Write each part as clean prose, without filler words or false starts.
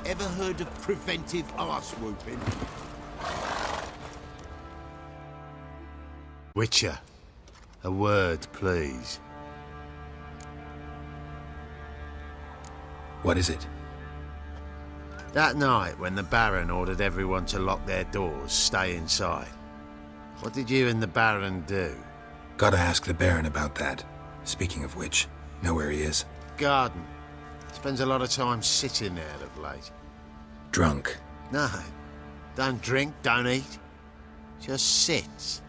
Ever heard of preventive arse whooping? Witcher, a word, please. What is it? That night when the Baron ordered everyone to lock their doors, stay inside. What did you and the Baron do? Gotta ask the Baron about that. Speaking of which, know where he is? Garden. Spends a lot of time sitting there of late. Drunk. No. Don't drink, don't eat. Just sits.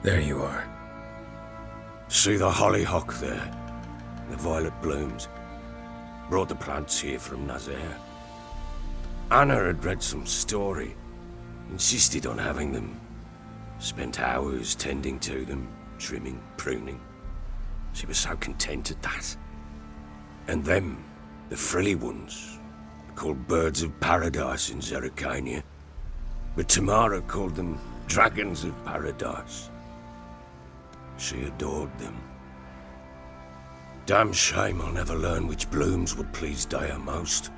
There you are. See the hollyhock there? The violet blooms. Brought the plants here from Nazaire. Anna had read some story. Insisted on having them. Spent hours tending to them, trimming, pruning. She was so content at that. And them, the frilly ones, called birds of paradise in Zerrikania. But Tamara called them dragons of paradise. She adored them. Damn shame I'll never learn which blooms would please Dea most.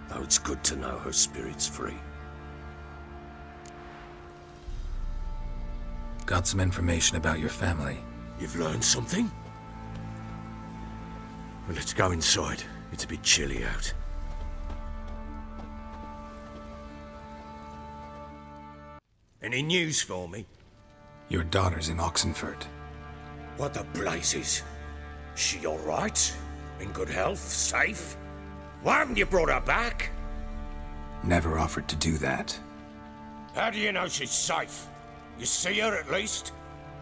Though it's good to know her spirit's free. Got some information about your family. You've learned something? Well, let's go inside. It's a bit chilly out. Any news for me? Your daughter's in Oxenford. What the blazes? She all right? In good health? Safe? Why haven't you brought her back? Never offered to do that. How do you know she's safe? You see her at least?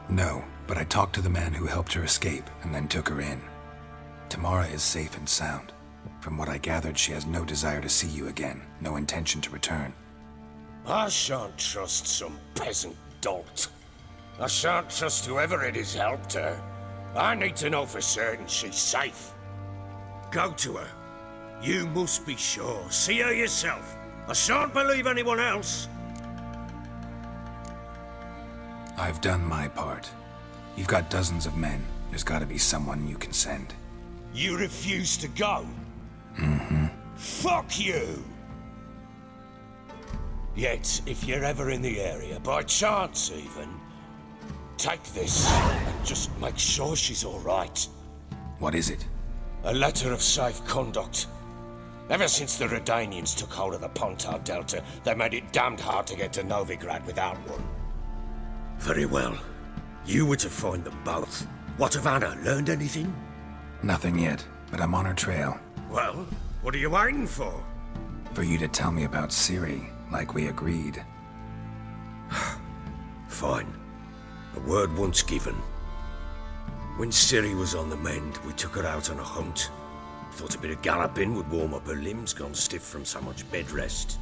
No, but I talked to the man who helped her escape and then took her in. Tamara is safe and sound. From what I gathered, she has no desire to see you again, no intention to return. I shan't trust some peasant dolt. I shan't trust whoever it is helped her. I need to know for certain she's safe. Go to her. You must be sure. See her yourself. I shan't believe anyone else. I've done my part. You've got dozens of men. There's gotta be someone you can send. You refuse to go? Mm-hmm. Fuck you! Yet, if you're ever in the area, by chance even, take this and just make sure she's all right. What is it? A letter of safe conduct. Ever since the Redanians took hold of the Pontar Delta, they made it damned hard to get to Novigrad without one. Very well. You were to find them both. What of Anna? Learned anything? Nothing yet, but I'm on her trail. Well, what are you waiting for? For you to tell me about Ciri, like we agreed. Fine. A word once given. When Ciri was on the mend, we took her out on a hunt. Thought a bit of galloping would warm up her limbs, gone stiff from so much bed rest.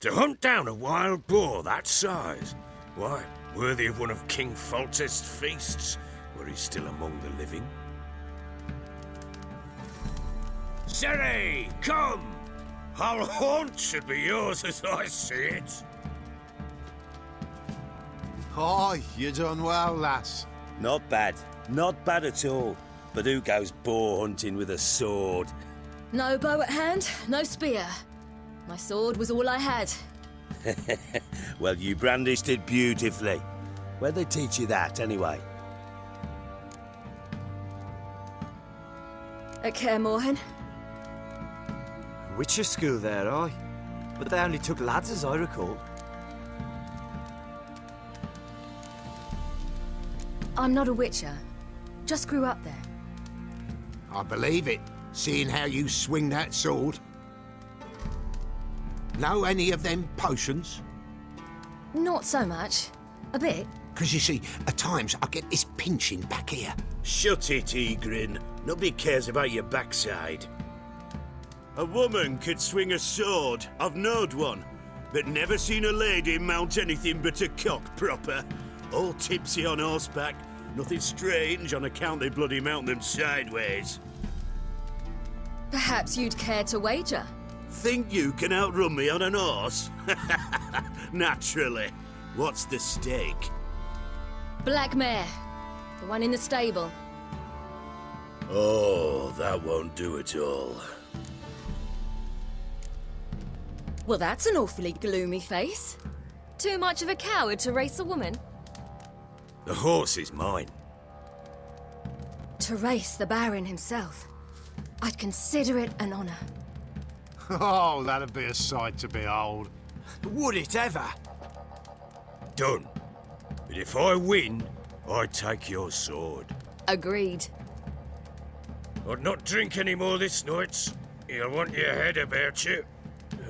To hunt down a wild boar that size? Why, worthy of one of King Foltest's feasts, where he's still among the living. Ciri, come! Our haunt should be yours as I see it. Hi, you done well, lass. Not bad. Not bad at all. But who goes boar hunting with a sword? No bow at hand, no spear. My sword was all I had. Well, you brandished it beautifully. Where'd they teach you that, anyway? At Kaer Morhen. Witcher school there, aye. But they only took lads, as I recall. I'm not a witcher. Just grew up there. I believe it, seeing how you swing that sword. Know any of them potions? Not so much. A bit. Because you see, at times I get this pinching back here. Shut it, Egrin. Nobody cares about your backside. A woman could swing a sword. I've knowed one. But never seen a lady mount anything but a cock proper. All tipsy on horseback. Nothing strange on account they bloody mount them sideways. Perhaps you'd care to wager? Think you can outrun me on an horse? Naturally. What's the stake? Black mare. The one in the stable. Oh, that won't do at all. Well, that's an awfully gloomy face. Too much of a coward to race a woman? The horse is mine. To race the Baron himself. I'd consider it an honor. Oh, that'd be a sight to behold. Would it ever? Done. But if I win, I take your sword. Agreed. I'd not drink any more this night. You'll want your head about you.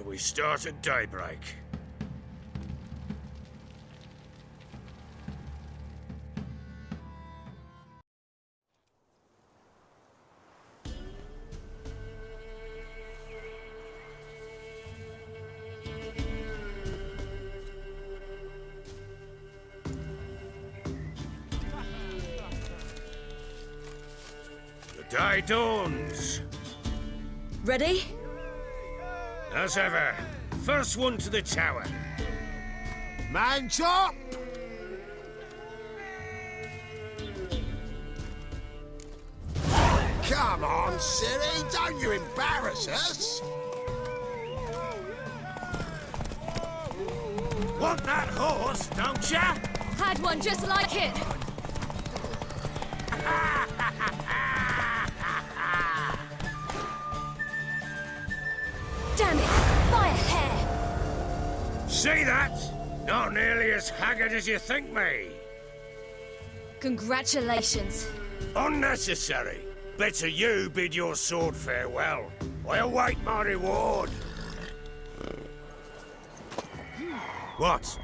We start at daybreak. The day dawns. Ready? As ever, first one to the tower. Man chop! Come on, silly, don't you embarrass us. Want that horse, don't ya? Had one just like it. Damn it! By a hair! See that? Not nearly as haggard as you think me. Congratulations. Unnecessary. Better you bid your sword farewell. I await my reward. What?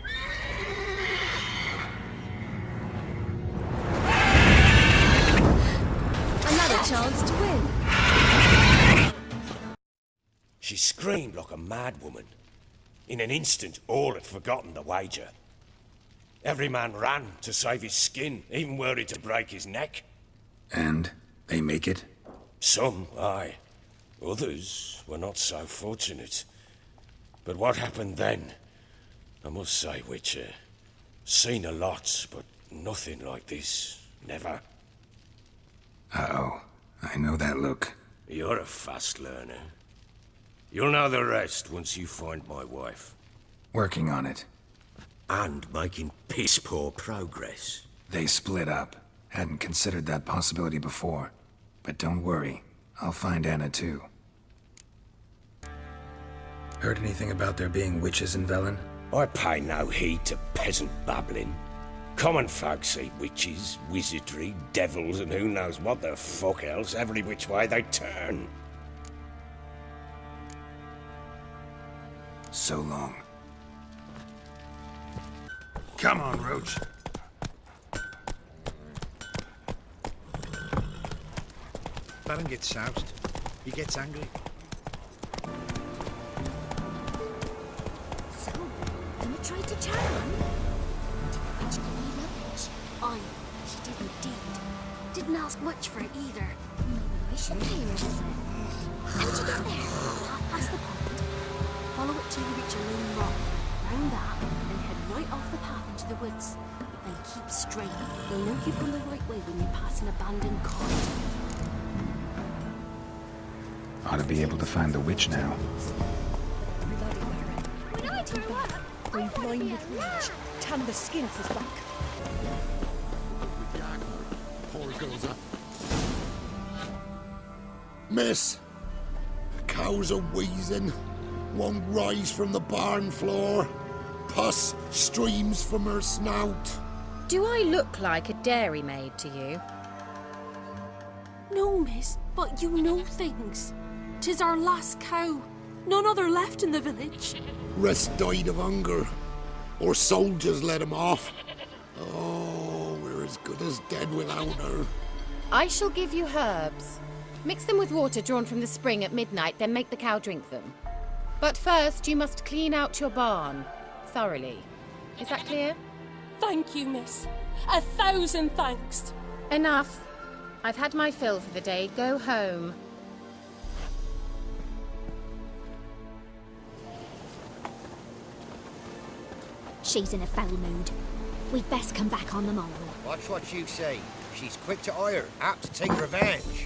Another chance to win. She screamed like a mad woman. In an instant, all had forgotten the wager. Every man ran to save his skin, even were it to break his neck. And they make it? Some, aye. Others were not so fortunate. But what happened then? I must say, Witcher, seen a lot, but nothing like this. Never. Uh-oh. I know that look. You're a fast learner. You'll know the rest once you find my wife. Working on it. And making piss-poor progress. They split up. Hadn't considered that possibility before. But don't worry. I'll find Anna too. Heard anything about there being witches in Velen? I pay no heed to peasant babbling. Common folk see witches, wizardry, devils, and who knows what the fuck else every which way they turn. So long. Come on, Roach. Baron gets soused. He gets angry. So, Emma tried to charm him. Did you really love it? Aye, she did indeed. Didn't ask much for it either. Maybe I should pay her a visit. How'd you get there? Half past the pond. Follow it till you reach a lone rock. Round that, and head right off the path into the woods. Then keep straight. They'll know you've gone the right way when you pass an abandoned cart. Ought to be able to find the witch now. When I grow up, Going blind with rage, tan the skin off his back. Poor girls are. Miss, cows are wheezing, won't rise from the barn floor. Pus streams from her snout. Do I look like a dairymaid to you? No, miss, but you know things. 'Tis our last cow. None other left in the village. Rest died of hunger, or soldiers let him off. Oh, we're as good as dead without her. I shall give you herbs. Mix them with water drawn from the spring at midnight, then make the cow drink them. But first, you must clean out your barn thoroughly. Is that clear? Thank you, miss. 1,000 thanks. Enough. I've had my fill for the day. Go home. She's in a foul mood. We'd best come back on the morrow. Watch what you say. She's quick to ire, apt to take revenge.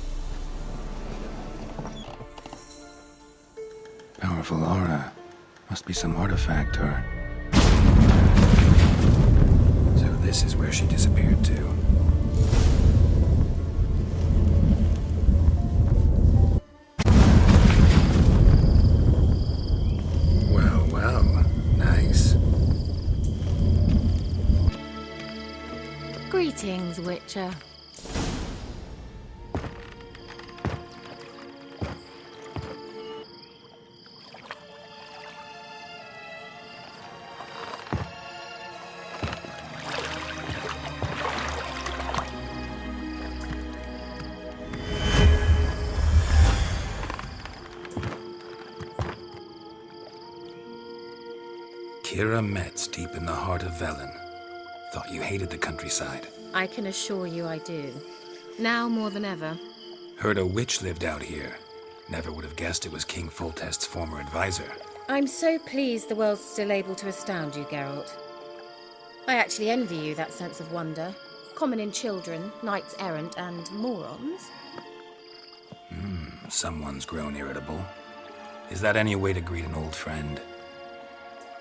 Powerful aura. Must be some artifact or... So this is where she disappeared to. Well, well. Nice. Greetings, Witcher. Kira Metz, deep in the heart of Velen. Thought you hated the countryside. I can assure you I do. Now more than ever. Heard a witch lived out here. Never would have guessed it was King Foltest's former advisor. I'm so pleased the world's still able to astound you, Geralt. I actually envy you that sense of wonder. Common in children, knights errant, and morons. Someone's grown irritable. Is that any way to greet an old friend?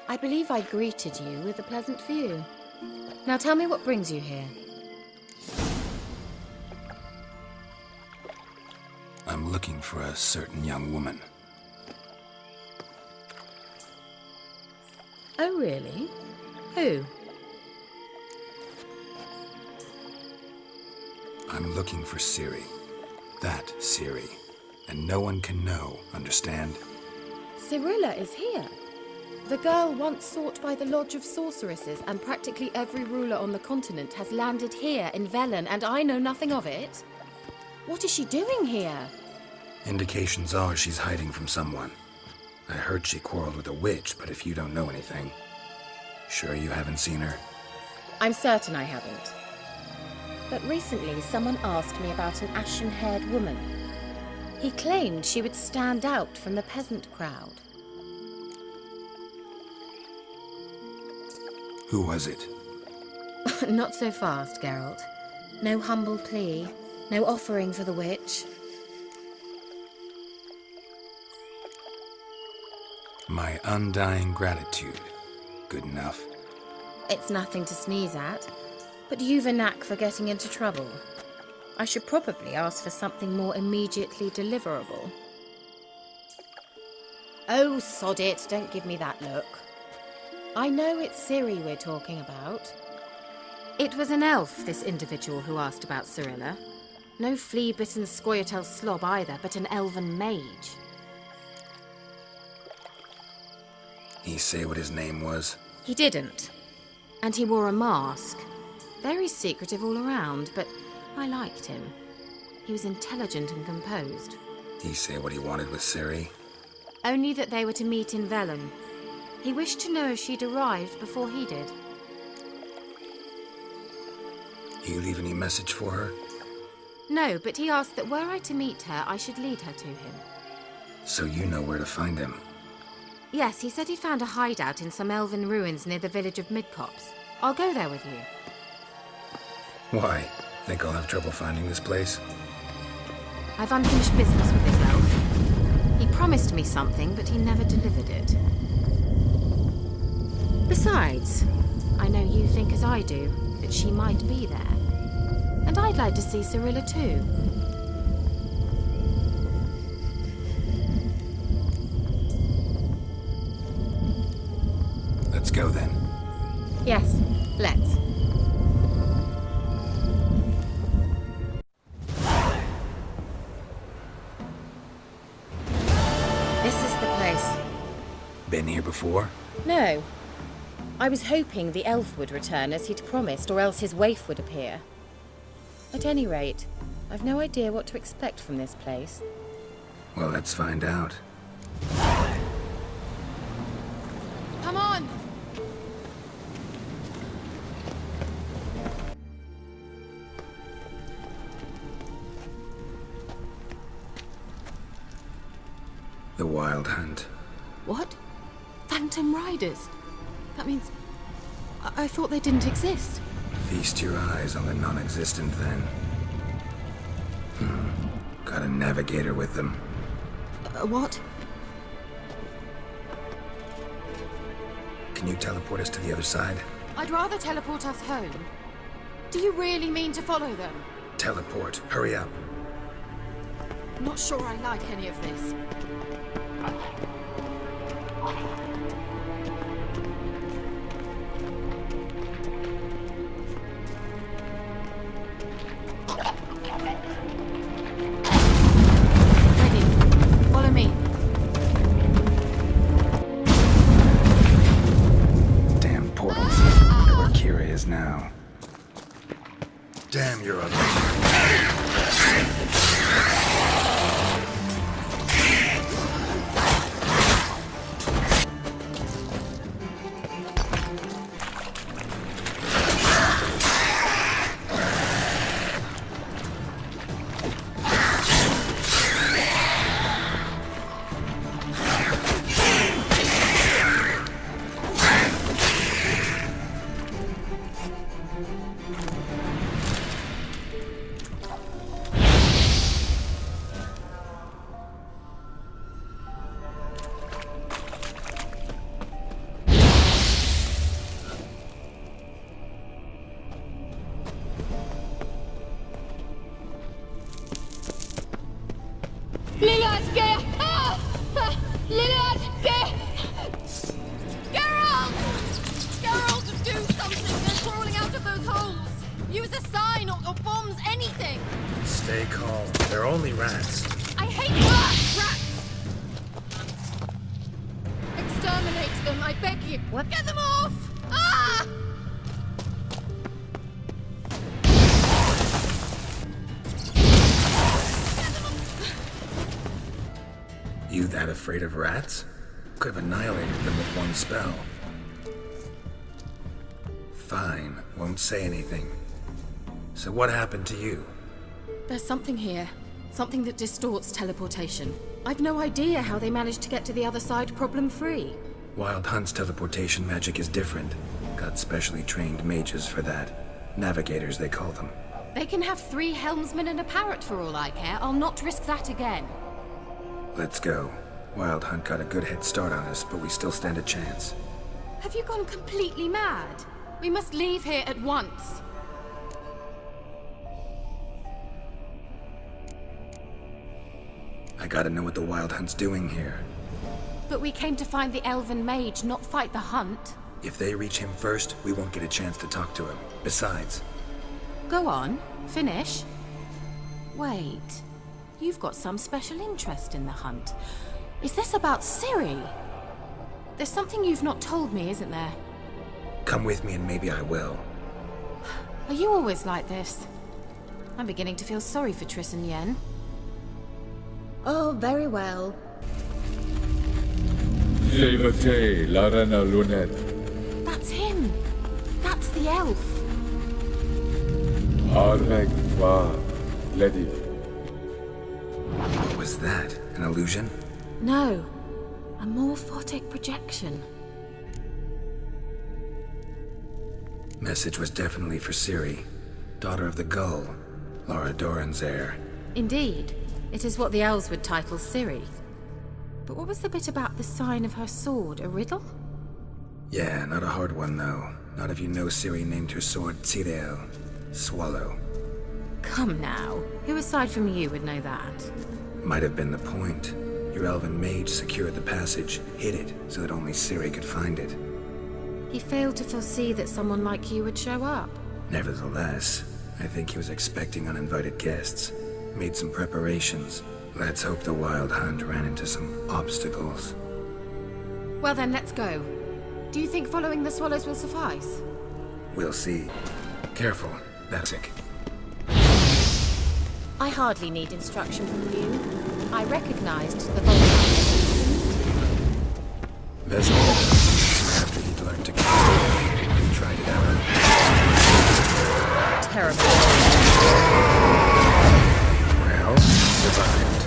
I believe I greeted you with a pleasant view. Now tell me what brings you here. I'm looking for a certain young woman. Oh, really? Who? I'm looking for Ciri. That Ciri. And no one can know, understand? Cirilla is here. The girl once sought by the Lodge of Sorceresses, and practically every ruler on the continent has landed here in Velen, and I know nothing of it. What is she doing here? Indications are she's hiding from someone. I heard she quarreled with a witch, but if you don't know anything... Sure you haven't seen her? I'm certain I haven't. But recently someone asked me about an ashen-haired woman. He claimed she would stand out from the peasant crowd. Who was it? Not so fast, Geralt. No humble plea, no offering for the witch. My undying gratitude. Good enough. It's nothing to sneeze at, but you've a knack for getting into trouble. I should probably ask for something more immediately deliverable. Oh, sod it, don't give me that look. I know it's Ciri we're talking about. It was an elf, this individual who asked about Cirilla. No flea-bitten Scoia'tael slob either, but an elven mage. He say what his name was? He didn't. And he wore a mask. Very secretive all around, but I liked him. He was intelligent and composed. He say what he wanted with Ciri? Only that they were to meet in Velen. He wished to know if she'd arrived before he did. You leave any message for her? No, but he asked that were I to meet her, I should lead her to him. So you know where to find him? Yes, he said he found a hideout in some elven ruins near the village of Midcopse. I'll go there with you. Why? Think I'll have trouble finding this place? I've unfinished business with this elf. He promised me something, but he never delivered it. Besides, I know you think as I do, that she might be there. And I'd like to see Cirilla too. Let's go then. Yes, let's. This is the place. Been here before? No. I was hoping the elf would return as he'd promised, or else his waif would appear. At any rate, I've no idea what to expect from this place. Well, let's find out. Come on! The Wild Hunt. What? Phantom Riders? That means... I thought they didn't exist. Feast your eyes on the non-existent then. Got a navigator with them. What? Can you teleport us to the other side? I'd rather teleport us home. Do you really mean to follow them? Teleport. Hurry up. Not sure I like any of this. Ready. Follow me. Damn portals. Wonder where Kira is now. Damn, you're ugly. Geralt, do something! They're crawling out of those holes! Use a sign or bombs, anything! Stay calm. They're only rats. I hate rats! Exterminate them, I beg you! What? Get them off! Ah! You that afraid of rats? Could have annihilated them with one spell. Fine, won't say anything. So what happened to you? There's something here. Something that distorts teleportation. I've no idea how they managed to get to the other side problem-free. Wild Hunt's teleportation magic is different. Got specially trained mages for that. Navigators, they call them. They can have 3 helmsmen and a parrot for all I care. I'll not risk that again. Let's go. Wild Hunt got a good head start on us, but we still stand a chance. Have you gone completely mad? We must leave here at once. I gotta know what the Wild Hunt's doing here. But we came to find the elven mage, not fight the hunt. If they reach him first, we won't get a chance to talk to him. Besides... Go on. Finish. Wait. You've got some special interest in the hunt. Is this about Ciri? There's something you've not told me, isn't there? Come with me and maybe I will. Are you always like this? I'm beginning to feel sorry for Triss and Yen. Oh, very well. That's him! That's the elf! What was that? An illusion? No. A morphotic projection. Message was definitely for Ciri, daughter of the Gull, Lara Doran's heir. Indeed. It is what the elves would title Ciri. But what was the bit about the sign of her sword? A riddle? Yeah, not a hard one though. Not if you know Ciri named her sword Tirel, Swallow. Come now. Who aside from you would know that? Might have been the point. Your elven mage secured the passage, hid it, so that only Ciri could find it. He failed to foresee that someone like you would show up. Nevertheless, I think he was expecting uninvited guests. Made some preparations. Let's hope the Wild Hunt ran into some obstacles. Well then, let's go. Do you think following the swallows will suffice? We'll see. Careful, that's it. I hardly need instruction from you. I recognized the volcano. That's all. After he'd learned to control, he tried it out. Terrible. Well, survived.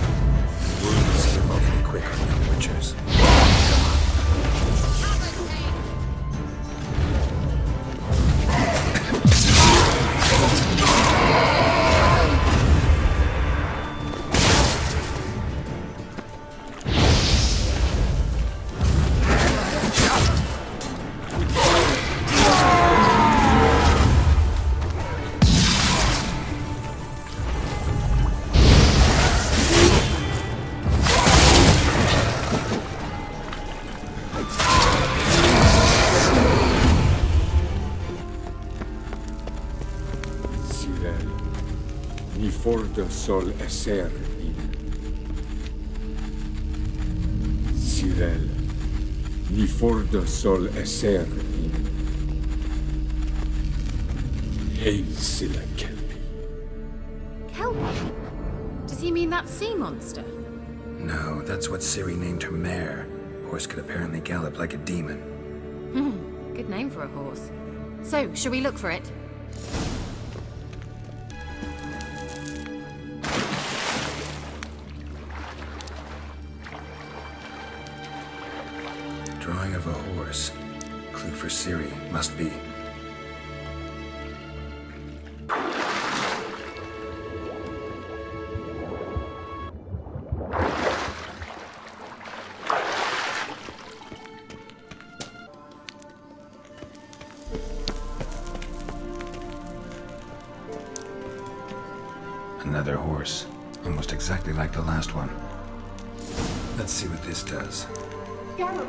Wounds heal awfully quick on young witchers. fordo sol esser in. Cyril, ni fordo sol esser in. Hail silla kelpi. Kelpie? Does he mean that sea monster? No, that's what Ciri named her mare. Horse could apparently gallop like a demon. Good name for a horse. So, shall we look for it? Drawing of a horse. Clue for Ciri, must be. Another horse. Almost exactly like the last one. Let's see what this does. Garrett,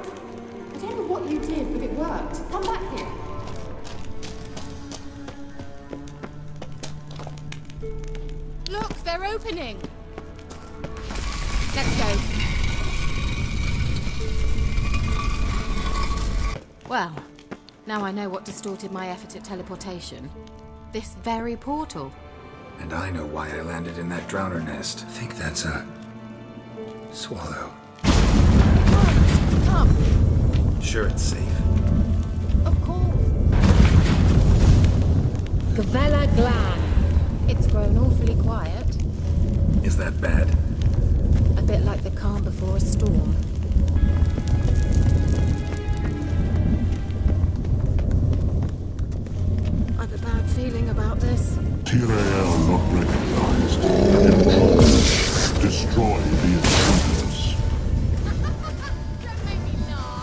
I don't know what you did, but it worked. Come back here. Look, they're opening! Let's go. Well, now I know what distorted my effort at teleportation. This very portal. And I know why I landed in that drowner nest. I think that's a... swallow. Come. Sure it's safe. Of course. Gavella Glan. It's grown awfully quiet. Is that bad? A bit like the calm before a storm. I've a bad feeling about this. Tyrael not recognized. Implode. Destroy the intruders. Don't make me laugh.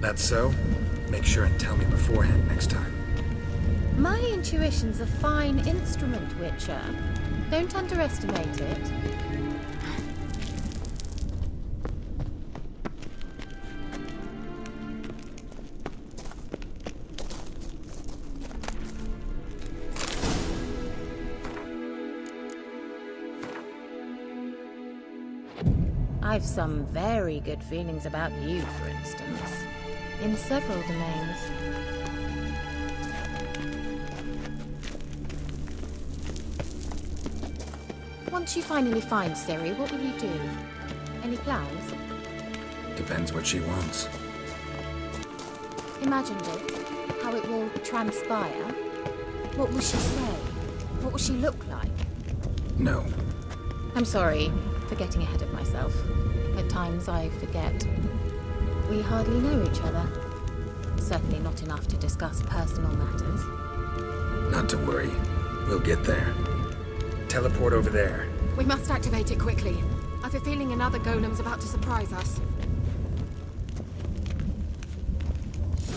That's so? Make sure and tell me beforehand next time. My intuition's a fine instrument, Witcher. Don't underestimate it. I've some very good feelings about you, for instance. In several domains. Once you finally find Ciri, what will you do? Any plans? Depends what she wants. Imagined it. How it will transpire. What will she say? What will she look like? No. I'm sorry for getting ahead of myself. At times I forget. We hardly know each other. Certainly not enough to discuss personal matters. Not to worry. We'll get there. Teleport over there. We must activate it quickly. I have a feeling another golem's about to surprise us.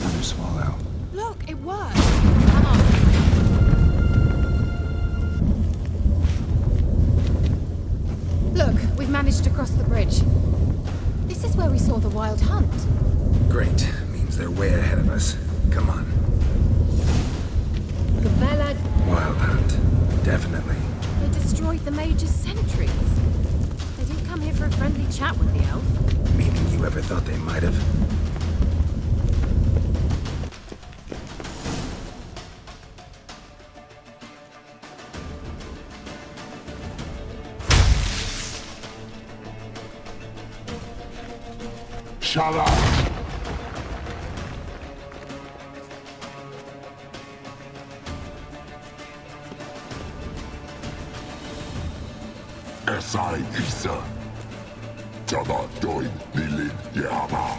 Another swallow. Look, it worked! Come on. Look, we've managed to cross the bridge. This is where we saw the wild hunt. Great. Means they're way ahead of us. Come on. The Vela... Wild hunt. Definitely. They destroyed the Major's sentries. They didn't come here for a friendly chat with the elf. Meaning you ever thought they might have? Shut up! Esai Isa. Jama doin nilin yama.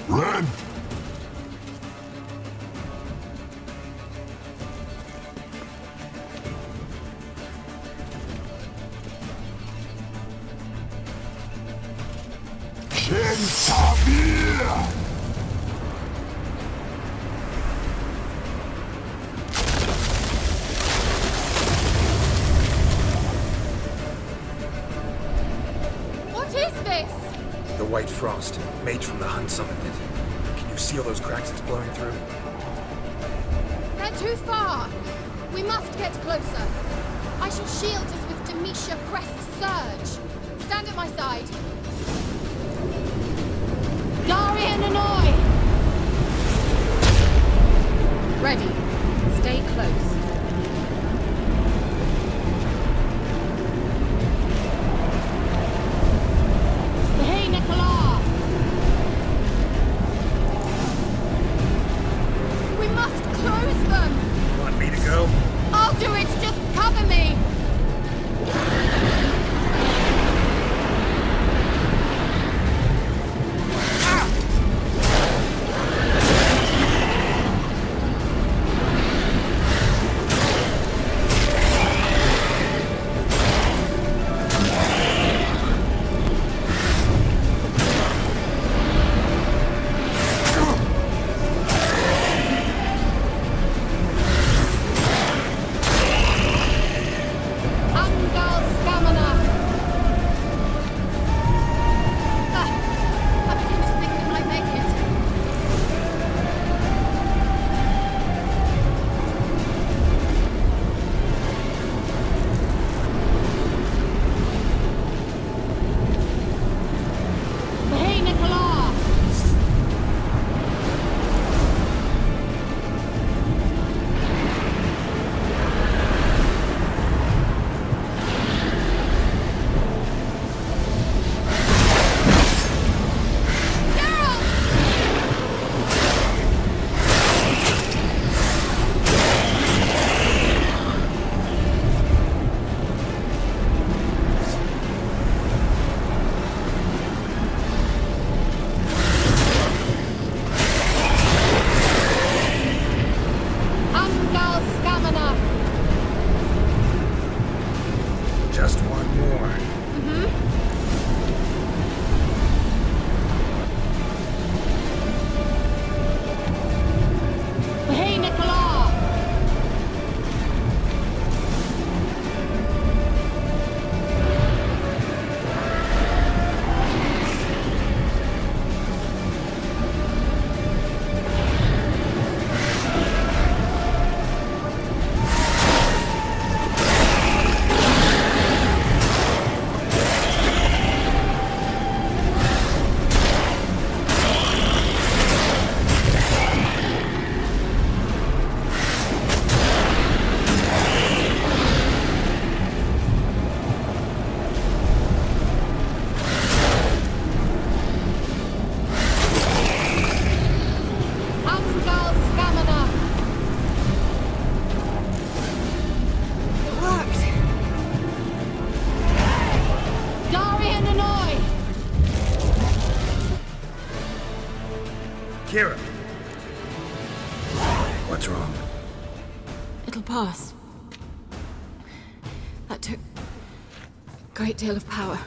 Ren! Ken Sabir! What is this? The White Frost. Mage from the Hunt summoned it. Can you see all those cracks it's blowing through? They're too far. We must get closer. I shall shield us with Demetia Crest's surge. Stand at my side. Darian Annoy! Ready. Stay close. Hey, Nicola! We must close them! Want me to go? I'll do it! Just cover me! Just one more. Hey, Nicola! Kira! What's wrong? It'll pass. That took great deal of power.